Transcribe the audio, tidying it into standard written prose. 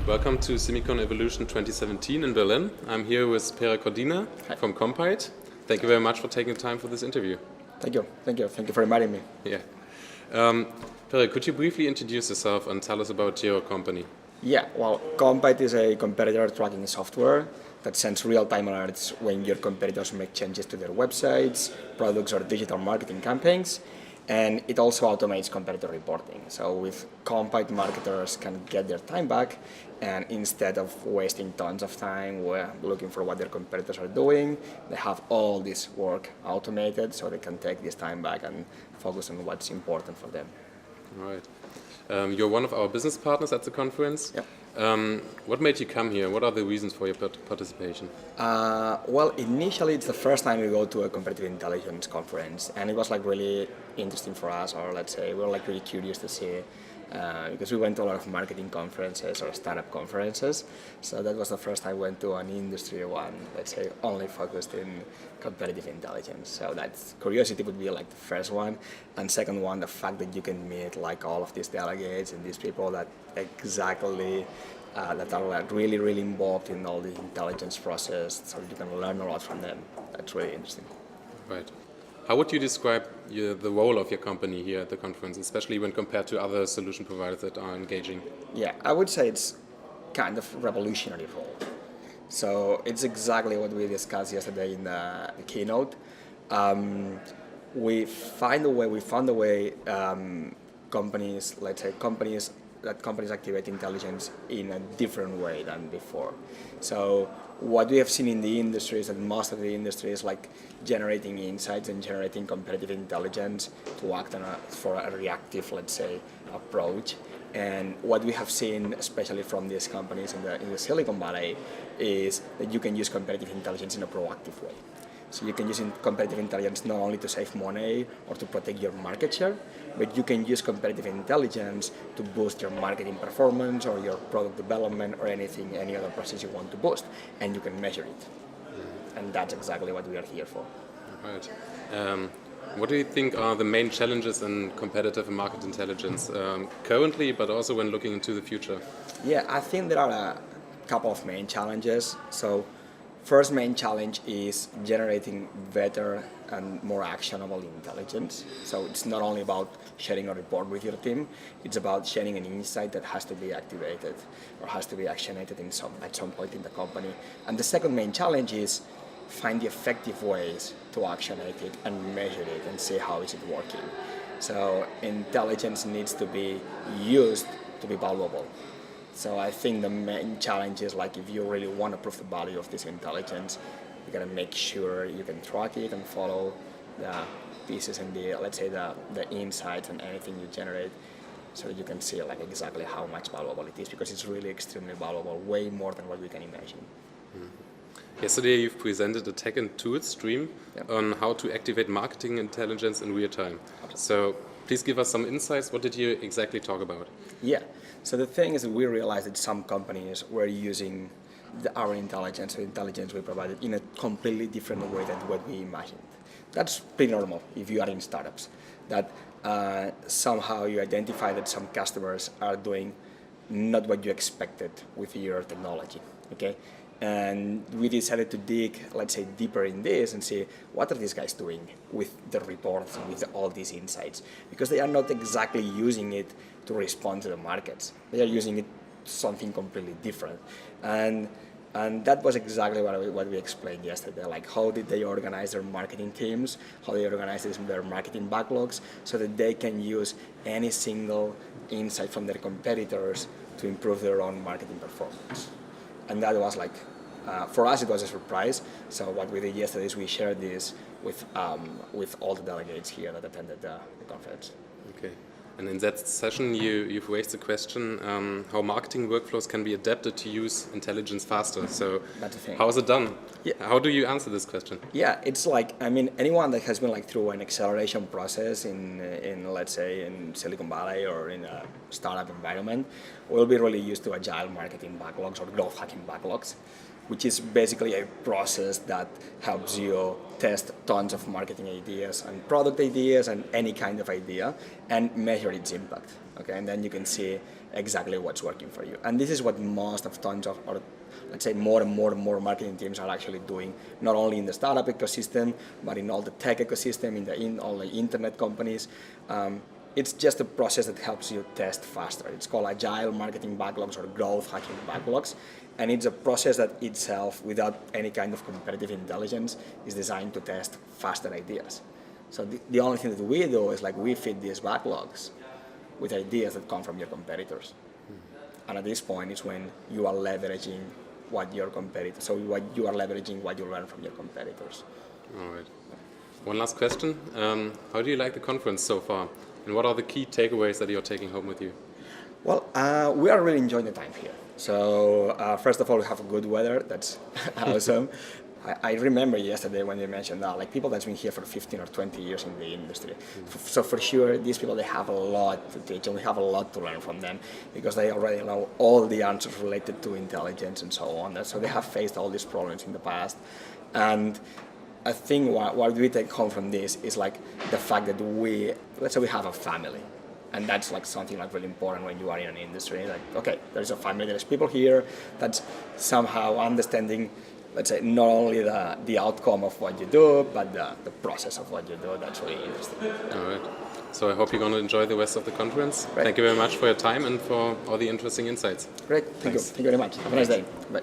Welcome to CiMi.CON Evolution 2017 in Berlin. I'm here with Pere Codina from Kompyte. Thank you very much for taking the time for this interview. Thank you. Thank you. Thank you for inviting me. Yeah. Pere, could you briefly introduce yourself and tell us about your company? Yeah, well, Kompyte is a competitor tracking software that sends real-time alerts when your competitors make changes to their websites, products, or digital marketing campaigns. And it also automates competitor reporting. So with Kompyte, marketers can get their time back, and instead of wasting tons of time looking for what their competitors are doing, they have all this work automated so they can take this time back and focus on what's important for them. All right. You're one of our business partners at the conference. Yep. What made you come here? What are the reasons for your participation? Well, initially it's the first time we go to a competitive intelligence conference, and it was like really interesting for us, or let's say we were like really curious to see, because we went to a lot of marketing conferences or startup conferences, so that was the first time I went to an industry one, let's say only focused in competitive intelligence. So that curiosity would be like the first one, and second one, the fact that you can meet like all of these delegates and these people that exactly that are like really involved in all the intelligence process, so you can learn a lot from them. That's really interesting. Right. How would you describe the role of your company here at the conference, especially when compared to other solution providers that are engaging? Yeah, I would say it's kind of revolutionary role. So it's exactly what we discussed yesterday in the keynote. We found a way companies activate intelligence in a different way than before. So what we have seen in the industry is that most of the industry is like generating insights and generating competitive intelligence to act for a reactive, let's say, approach. And what we have seen, especially from these companies in the Silicon Valley, is that you can use competitive intelligence in a proactive way. So you can use competitive intelligence not only to save money or to protect your market share, but you can use competitive intelligence to boost your marketing performance or your product development or any other process you want to boost, and you can measure it. And that's exactly what we are here for. Right. What do you think are the main challenges in competitive and market intelligence currently, but also when looking into the future? Yeah, I think there are a couple of main challenges. So first main challenge is generating better and more actionable intelligence. So it's not only about sharing a report with your team, it's about sharing an insight that has to be activated or has to be actionated at some point in the company. And the second main challenge is find the effective ways to actionate it and measure it and see how is it working. So intelligence needs to be used to be valuable. So I think the main challenge is like if you really want to prove the value of this intelligence, you gotta make sure you can track it and follow the pieces and the insights and anything you generate, so that you can see like exactly how much valuable it is, because it's really extremely valuable, way more than what we can imagine. Yesterday you've presented a tech and tools stream on how to activate marketing intelligence in real time. So please give us some insights. What did you exactly talk about? Yeah. So the thing is that we realized that some companies were using our intelligence, the intelligence we provided, in a completely different way than what we imagined. That's pretty normal if you are in startups, that somehow you identify that some customers are doing not what you expected with your technology, okay? And we decided to dig, let's say, deeper in this and see what are these guys doing with the reports and with all these insights, because they are not exactly using it to respond to the markets. They are using it something completely different. And that was exactly what we explained yesterday, like how did they organize their marketing teams, how they organize their marketing backlogs, so that they can use any single insight from their competitors to improve their own marketing performance. And that was like, for us it was a surprise. So what we did yesterday is we shared this with all the delegates here that attended the conference. Okay. And in that session, you've raised the question how marketing workflows can be adapted to use intelligence faster. So that's the thing. How is it done? Yeah. How do you answer this question? Yeah, it's like, I mean, anyone that has been like through an acceleration process in let's say in Silicon Valley or in a startup environment will be really used to agile marketing backlogs or growth hacking backlogs, which is basically a process that helps you test tons of marketing ideas and product ideas and any kind of idea and measure its impact. Okay, and then you can see exactly what's working for you. And this is what most of tons of, or let's say more and more marketing teams are actually doing, not only in the startup ecosystem, but in all the tech ecosystem, in all the internet companies. It's just a process that helps you test faster. It's called agile marketing backlogs or growth hacking backlogs. And it's a process that itself, without any kind of competitive intelligence, is designed to test faster ideas. So the only thing that we do is like we feed these backlogs with ideas that come from your competitors. And at this point, it's when you are leveraging what your competitors, so what you are leveraging what you learn from your competitors. All right. One last question. How do you like the conference so far? And what are the key takeaways that you're taking home with you? Well, we are really enjoying the time here. So first of all, we have good weather. That's awesome. I remember yesterday when you mentioned that, like people that's been here for 15 or 20 years in the industry. So for sure, these people, they have a lot to teach and we have a lot to learn from them because they already know all the answers related to intelligence and so on. So they have faced all these problems in the past. And I think what we take home from this is like the fact that let's say we have a family. And that's like something like really important when you are in an industry. Like, okay, there's a family, there's people here that's somehow understanding, let's say, not only the outcome of what you do, but the process of what you do. That's really interesting. All right. So I hope you're going to enjoy the rest of the conference. Great. Thank you very much for your time and for all the interesting insights. Great. Thank you. Thank you very much. Have a nice day. Bye.